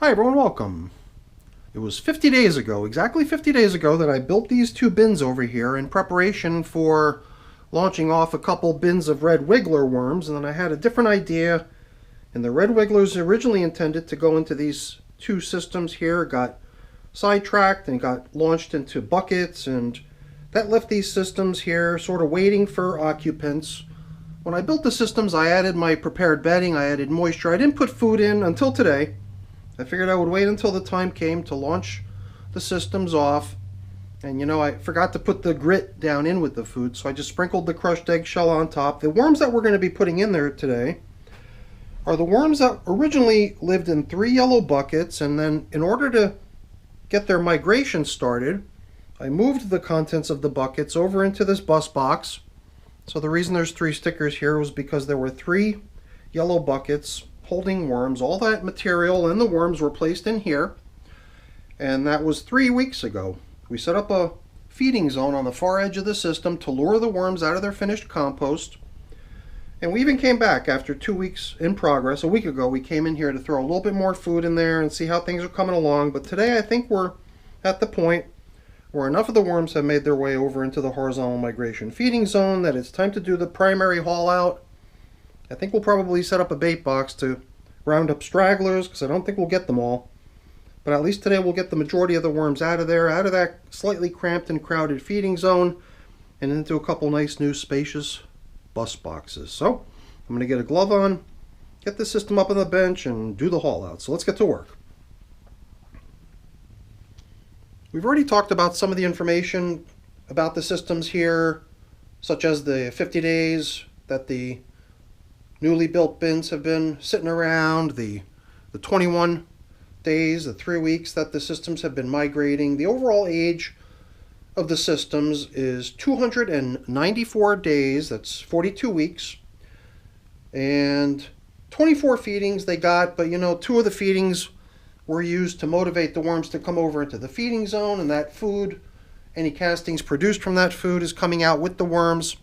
Hi everyone, welcome. It was 50 days ago, exactly 50 days ago, that I built these two bins over here in preparation for launching off a couple bins of red wiggler worms, and then I had a different idea, and the red wigglers originally intended to go into these two systems here, got sidetracked and got launched into buckets, and that left these systems here sort of waiting for occupants. When I built the systems, I added my prepared bedding, I added moisture. I didn't put food in until today. I figured I would wait until the time came to launch the systems off. And you know, I forgot to put the grit down in with the food, so I just sprinkled the crushed eggshell on top. The worms that we're going to be putting in there today are the worms that originally lived in 3 yellow buckets, and then in order to get their migration started, I moved the contents of the buckets over into this bus box. So the reason there's 3 stickers here was because there were 3 yellow buckets holding worms. All that material and the worms were placed in here, and that was 3 weeks ago. We set up a feeding zone on the far edge of the system to lure the worms out of their finished compost, and we even came back after 2 weeks in progress. A week ago we came in here to throw a little bit more food in there and see how things are coming along, but today I think we're at the point where enough of the worms have made their way over into the horizontal migration feeding zone that it's time to do the primary haul out. I think we'll probably set up a bait box to round up stragglers, because I don't think we'll get them all. But at least today we'll get the majority of the worms out of there, out of that slightly cramped and crowded feeding zone, and into a couple nice new spacious bus boxes. So I'm going to get a glove on, get the system up on the bench, and do the haul out. So let's get to work. We've already talked about some of the information about the systems here, such as the 50 days that the newly built bins have been sitting around, the 21 days, the 3 weeks that the systems have been migrating. The overall age of the systems is 294 days, that's 42 weeks, and 24 feedings they got, but you know, 2 of the feedings were used to motivate the worms to come over into the feeding zone, and that food, any castings produced from that food, is coming out with the worms.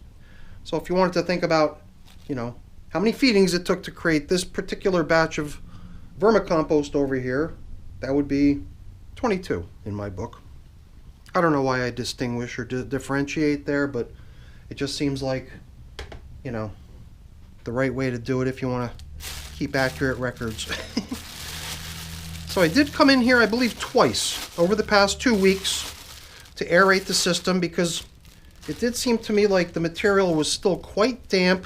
So if you wanted to think about, you know, how many feedings it took to create this particular batch of vermicompost over here, that would be 22 in my book. I don't know why I distinguish or differentiate there, but it just seems like, you know, the right way to do it if you want to keep accurate records. So I did come in here, I believe, twice over the past 2 weeks to aerate the system, because it did seem to me like the material was still quite damp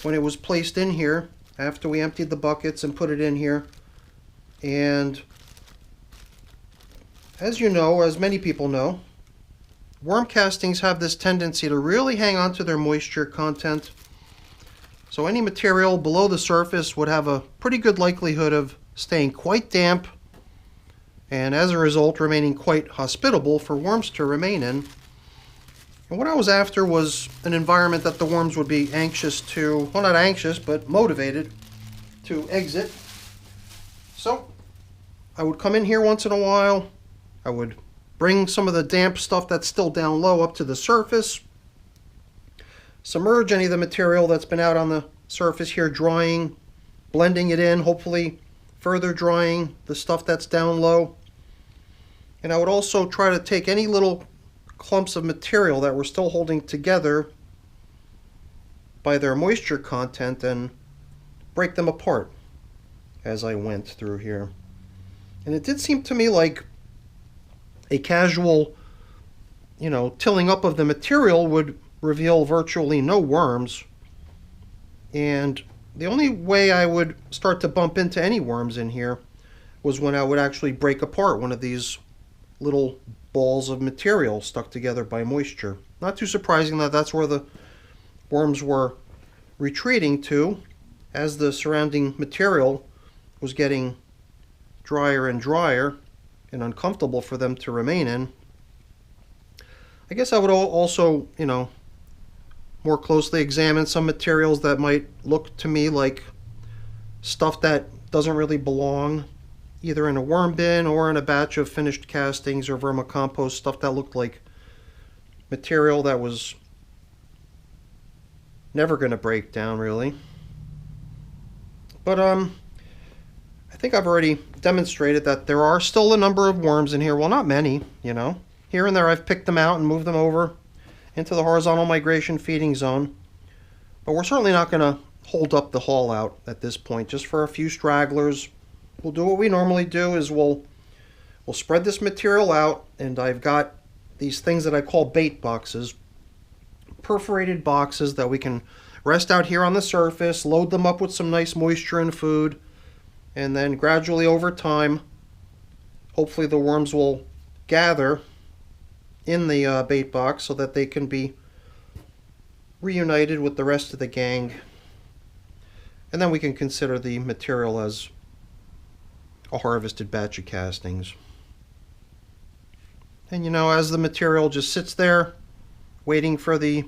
when it was placed in here after we emptied the buckets and put it in here. And as you know, as many people know, worm castings have this tendency to really hang on to their moisture content. So any material below the surface would have a pretty good likelihood of staying quite damp, and as a result remaining quite hospitable for worms to remain in. And what I was after was an environment that the worms would be anxious to, well, not anxious, but motivated to exit. So I would come in here once in a while, I would bring some of the damp stuff that's still down low up to the surface, submerge any of the material that's been out on the surface here drying, blending it in, hopefully further drying the stuff that's down low. And I would also try to take any little clumps of material that were still holding together by their moisture content and break them apart as I went through here. And it did seem to me like a casual, you know, tilling up of the material would reveal virtually no worms. And the only way I would start to bump into any worms in here was when I would actually break apart one of these little balls of material stuck together by moisture. Not too surprising that that's where the worms were retreating to, as the surrounding material was getting drier and drier and uncomfortable for them to remain in. I guess I would also, you know, more closely examine some materials that might look to me like stuff that doesn't really belong either in a worm bin or in a batch of finished castings or vermicompost, stuff that looked like material that was never going to break down really. But I think I've already demonstrated that there are still a number of worms in here. Well, not many, you know. Here and there I've picked them out and moved them over into the horizontal migration feeding zone. But we're certainly not going to hold up the haul out at this point, just for a few stragglers. We'll do what we normally do, is we'll spread this material out, and I've got these things that I call bait boxes, perforated boxes that we can rest out here on the surface, load them up with some nice moisture and food, and then gradually over time, hopefully the worms will gather in the bait box so that they can be reunited with the rest of the gang. And then we can consider the material as a harvested batch of castings. And you know, as the material just sits there waiting for the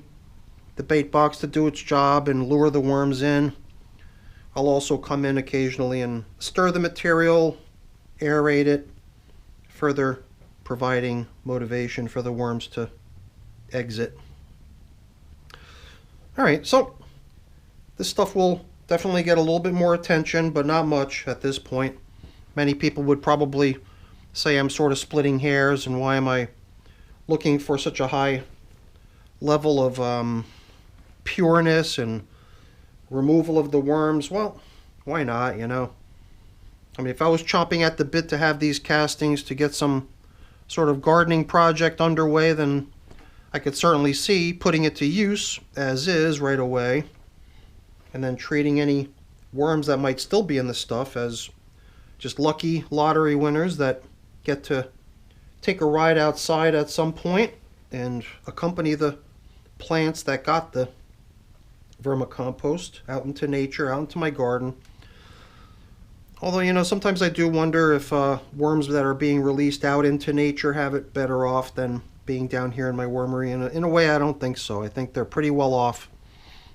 bait box to do its job and lure the worms in, I'll also come in occasionally and stir the material, aerate it, further providing motivation for the worms to exit. Alright, so this stuff will definitely get a little bit more attention, but not much at this point. Many people would probably say I'm sort of splitting hairs, and why am I looking for such a high level of pureness and removal of the worms? Well, why not, you know? I mean, if I was chomping at the bit to have these castings to get some sort of gardening project underway, then I could certainly see putting it to use as is right away, and then treating any worms that might still be in the stuff as just lucky lottery winners that get to take a ride outside at some point and accompany the plants that got the vermicompost out into nature, out into my garden. Although, you know, sometimes I do wonder if worms that are being released out into nature have it better off than being down here in my wormery. In a way, I don't think so. I think they're pretty well off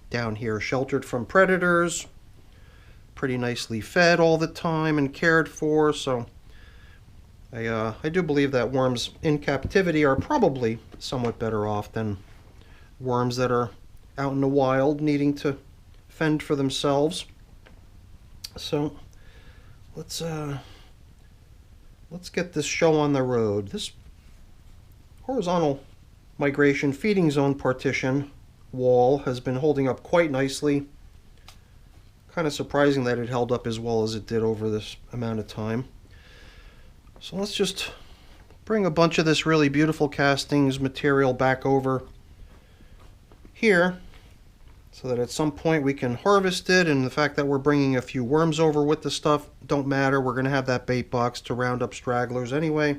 down here, sheltered from predators, pretty nicely fed all the time and cared for. So I do believe that worms in captivity are probably somewhat better off than worms that are out in the wild needing to fend for themselves. So let's get this show on the road. This horizontal migration feeding zone partition wall has been holding up quite nicely. Kind of surprising that it held up as well as it did over this amount of time. So let's just bring a bunch of this really beautiful castings material back over here so that at some point we can harvest it, and the fact that we're bringing a few worms over with the stuff don't matter. We're going to have that bait box to round up stragglers anyway,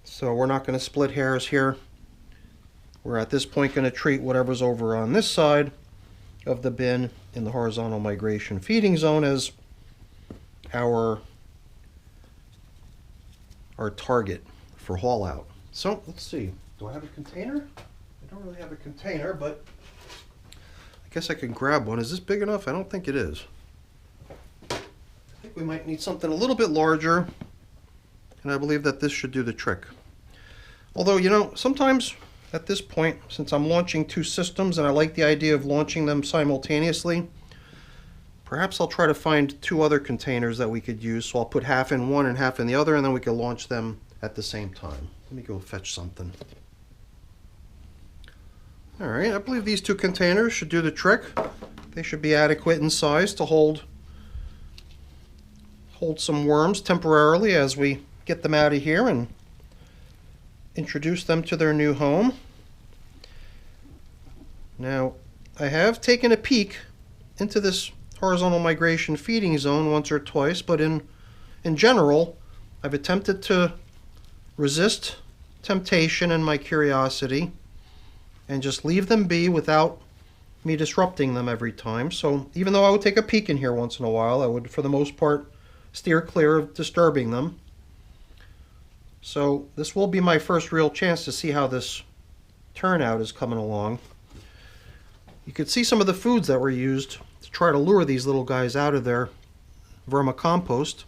so we're not going to split hairs here. We're at this point going to treat whatever's over on this side of the bin in the horizontal migration feeding zone as our target for haul out. So let's see, do I have a container? I don't really have a container, but I guess I can grab one. Is this big enough? I don't think it is. I think we might need something a little bit larger, and I believe that this should do the trick. Although, you know, sometimes at this point, since I'm launching two systems and I like the idea of launching them simultaneously, perhaps I'll try to find two other containers that we could use. So I'll put half in one and half in the other, and then we can launch them at the same time. Let me go fetch something. Alright, I believe these two containers should do the trick. They should be adequate in size to hold some worms temporarily as we get them out of here and introduce them to their new home. Now, I have taken a peek into this horizontal migration feeding zone once or twice, but in general, I've attempted to resist temptation and my curiosity and just leave them be without me disrupting them every time. So even though I would take a peek in here once in a while, I would, for the most part, steer clear of disturbing them. So this will be my first real chance to see how this turnout is coming along. You could see some of the foods that were used to try to lure these little guys out of their vermicompost.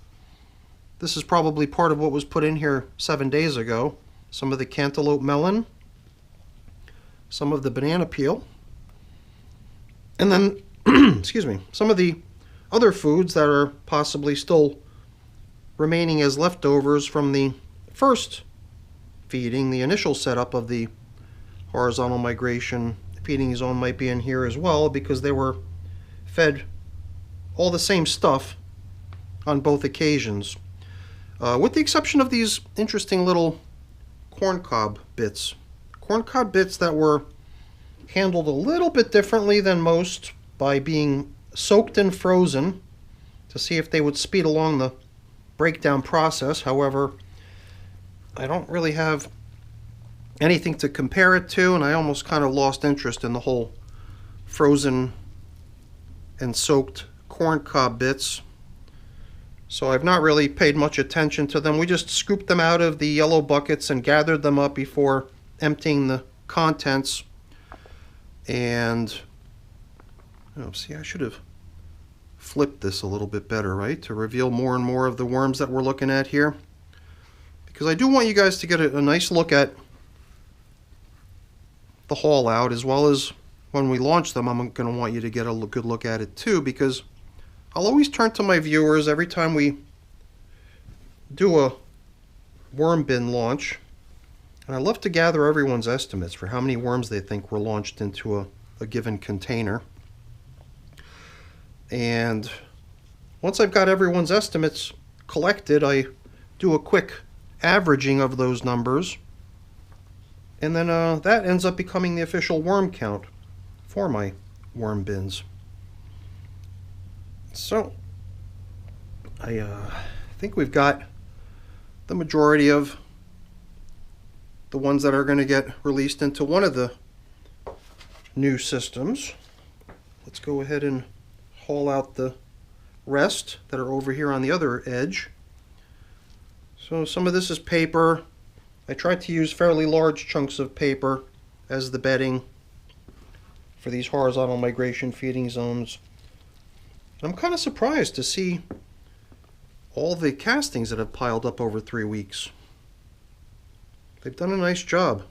This is probably part of what was put in here 7 days ago. Some of the cantaloupe melon, some of the banana peel, and then excuse me, some of the other foods that are possibly still remaining as leftovers from the first feeding. The initial setup of the horizontal migration feeding zone might be in here as well, because they were fed all the same stuff on both occasions, with the exception of these interesting little corncob bits. Corncob bits that were handled a little bit differently than most, by being soaked and frozen to see if they would speed along the breakdown process. However, I don't really have anything to compare it to, and I almost kind of lost interest in the whole frozen and soaked corncob bits. So I've not really paid much attention to them. We just scooped them out of the yellow buckets and gathered them up before emptying the contents. And see, I should have flipped this a little bit better, right, to reveal more and more of the worms that we're looking at here, because I do want you guys to get a nice look at the haul out, as well as when we launch them. I'm going to want you to get a good look at it too, because I'll always turn to my viewers every time we do a worm bin launch, and I love to gather everyone's estimates for how many worms they think were launched into a given container. And once I've got everyone's estimates collected, I do a quick averaging of those numbers, and then that ends up becoming the official worm count for my worm bins. So I think we've got the majority of the ones that are going to get released into one of the new systems. Let's go ahead and haul out the rest that are over here on the other edge. So some of this is paper. I tried to use fairly large chunks of paper as the bedding for these horizontal migration feeding zones. I'm kind of surprised to see all the castings that have piled up over 3 weeks. They've done a nice job.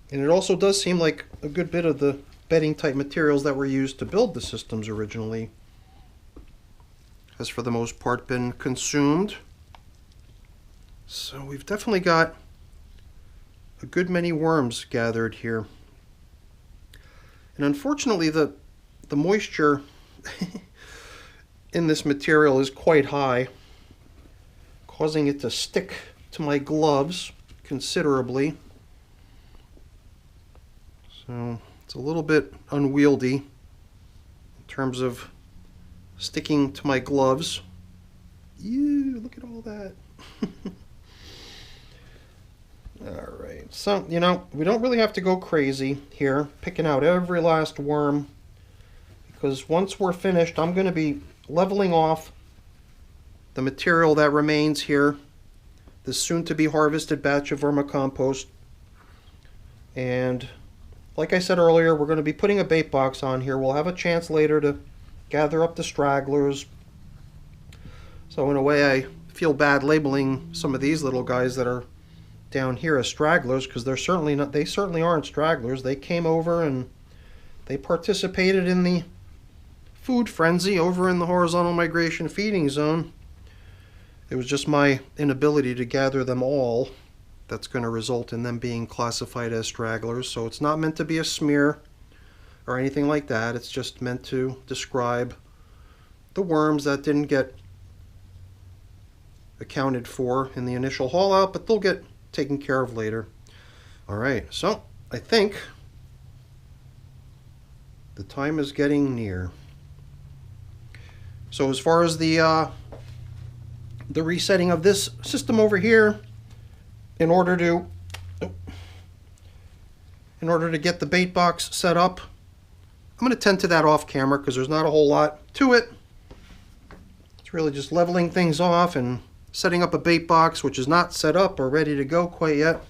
And it also does seem like a good bit of the bedding type materials that were used to build the systems originally has for the most part been consumed. So we've definitely got a good many worms gathered here. And unfortunately the moisture in this material is quite high, causing it to stick to my gloves considerably. So it's a little bit unwieldy in terms of sticking to my gloves. Ew, look at all that. Alright, so, you know, we don't really have to go crazy here, picking out every last worm, because once we're finished, I'm going to be leveling off the material that remains here, this soon-to-be harvested batch of vermicompost. And like I said earlier, we're going to be putting a bait box on here. We'll have a chance later to gather up the stragglers. So in a way, I feel bad labeling some of these little guys that are down here as stragglers, because they're certainly not. They certainly aren't stragglers. They came over and they participated in the food frenzy over in the horizontal migration feeding zone. It was just my inability to gather them all that's going to result in them being classified as stragglers. So it's not meant to be a smear or anything like that. It's just meant to describe the worms that didn't get accounted for in the initial haul out, but they'll get taken care of later. Alright, so I think the time is getting near. So as far as the resetting of this system over here, in order to get the bait box set up, I'm going to tend to that off camera because there's not a whole lot to it. It's really just leveling things off and setting up a bait box, which is not set up or ready to go quite yet.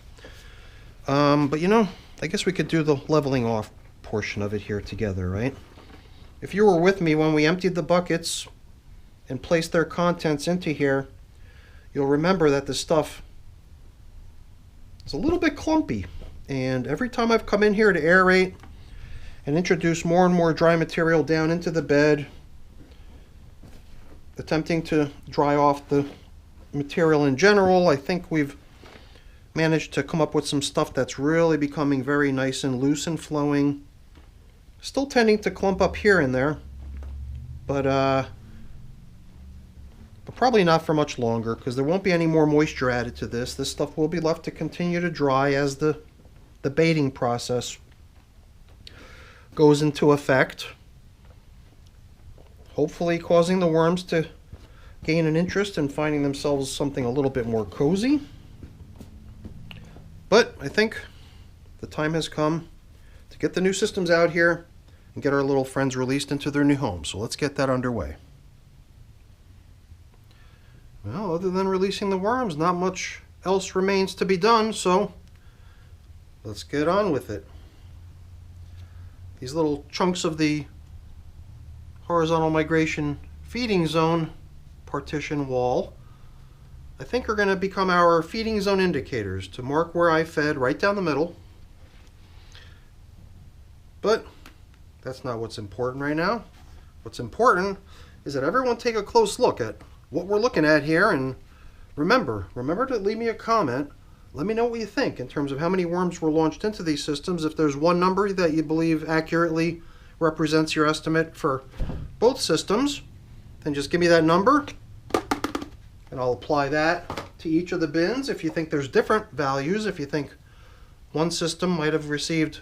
But you know, I guess we could do the leveling off portion of it here together, right? If you were with me when we emptied the buckets and placed their contents into here, you'll remember that the stuff is a little bit clumpy. And every time I've come in here to aerate and introduce more and more dry material down into the bed, attempting to dry off the material in general. I think we've managed to come up with some stuff that's really becoming very nice and loose and flowing. Still tending to clump up here and there, but probably not for much longer, because there won't be any more moisture added to this. This stuff will be left to continue to dry as the baiting process goes into effect, hopefully causing the worms to gain an interest in finding themselves something a little bit more cozy. But I think the time has come to get the new systems out here and get our little friends released into their new homes. So let's get that underway. Well, other than releasing the worms, not much else remains to be done, so let's get on with it. These little chunks of the horizontal migration feeding zone partition wall, I think, are going to become our feeding zone indicators to mark where I fed right down the middle. But that's not what's important right now. What's important is that everyone take a close look at what we're looking at here, and remember to leave me a comment. Let me know what you think in terms of how many worms were launched into these systems. If there's one number that you believe accurately represents your estimate for both systems, then just give me that number and I'll apply that to each of the bins. If you think there's different values, if you think one system might have received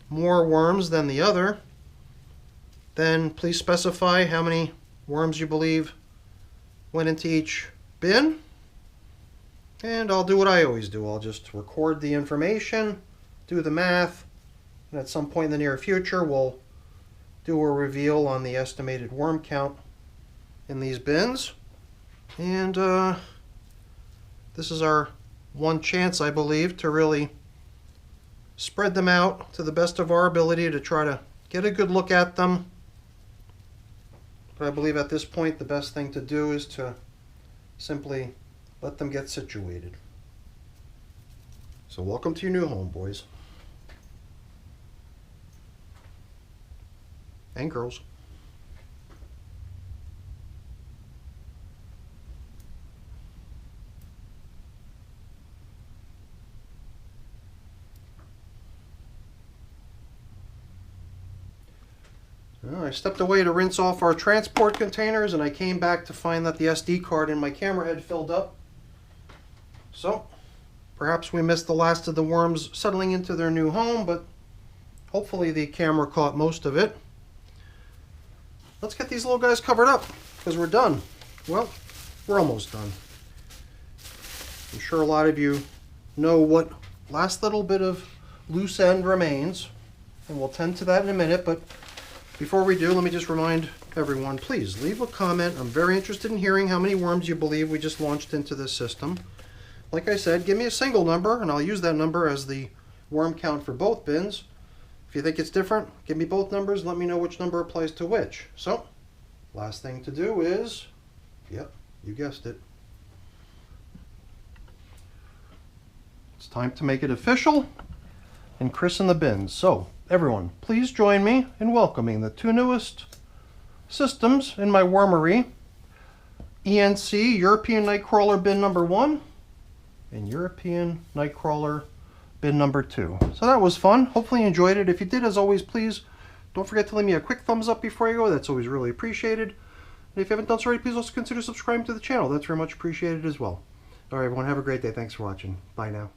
more worms than the other, then please specify how many worms you believe went into each bin. And I'll do what I always do. I'll just record the information, do the math, and at some point in the near future we'll do a reveal on the estimated worm count in these bins. And this is our one chance, I believe, to really spread them out to the best of our ability to try to get a good look at them. But I believe at this point the best thing to do is to simply let them get situated. So welcome to your new home, boys and girls. Well, I stepped away to rinse off our transport containers, and I came back to find that the SD card in my camera had filled up. So perhaps we missed the last of the worms settling into their new home, but hopefully the camera caught most of it. Let's get these little guys covered up, because we're done. Well, we're almost done. I'm sure a lot of you know what last little bit of loose end remains, and we'll tend to that in a minute. But before we do, let me just remind everyone, please leave a comment. I'm very interested in hearing how many worms you believe we just launched into this system. Like I said, give me a single number, and I'll use that number as the worm count for both bins. If you think it's different, give me both numbers. Let me know which number applies to which. So, last thing to do is, yep, you guessed it. It's time to make it official and christen the bins. So, everyone, please join me in welcoming the two newest systems in my wormery. ENC, European Nightcrawler bin number 1, and European Nightcrawler bin number 2. So that was fun. Hopefully you enjoyed it. If you did, as always, please don't forget to leave me a quick thumbs up before you go. That's always really appreciated. And if you haven't done so already, please also consider subscribing to the channel. That's very much appreciated as well. All right, everyone, have a great day. Thanks for watching. Bye now.